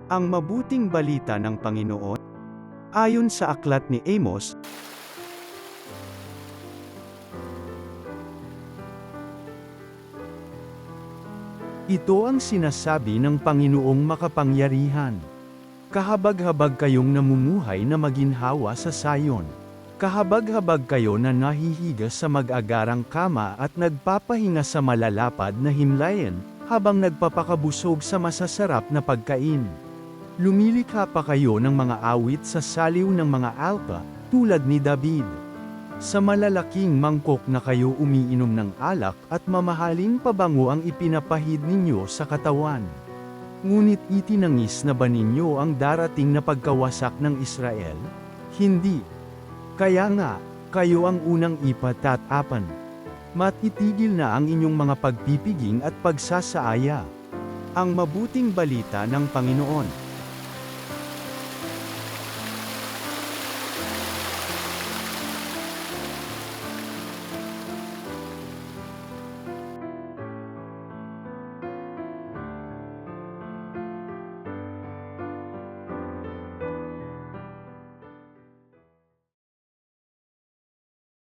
Ang mabuting balita ng Panginoon. Ayon sa aklat ni Amos, ito ang sinasabi ng Panginoong makapangyarihan. Kahabag-habag kayong namumuhay na maginhawa sa Sayon. Kahabag-habag kayo na nahihiga sa mag-agarang kama at nagpapahinga sa malalapad na himlayan, habang nagpapakabusog sa masasarap na pagkain. Lumilikha pa kayo ng mga awit sa saliw ng mga alpa, tulad ni David. Sa malalaking mangkok na kayo umiinom ng alak at mamahaling pabango ang ipinapahid ninyo sa katawan. Ngunit itinangis na ba ninyo ang darating na pagkawasak ng Israel? Hindi. Kaya nga, kayo ang unang ipatatapan. Matitigil na ang inyong mga pagpipiging at pagsasaaya. Ang mabuting balita ng Panginoon.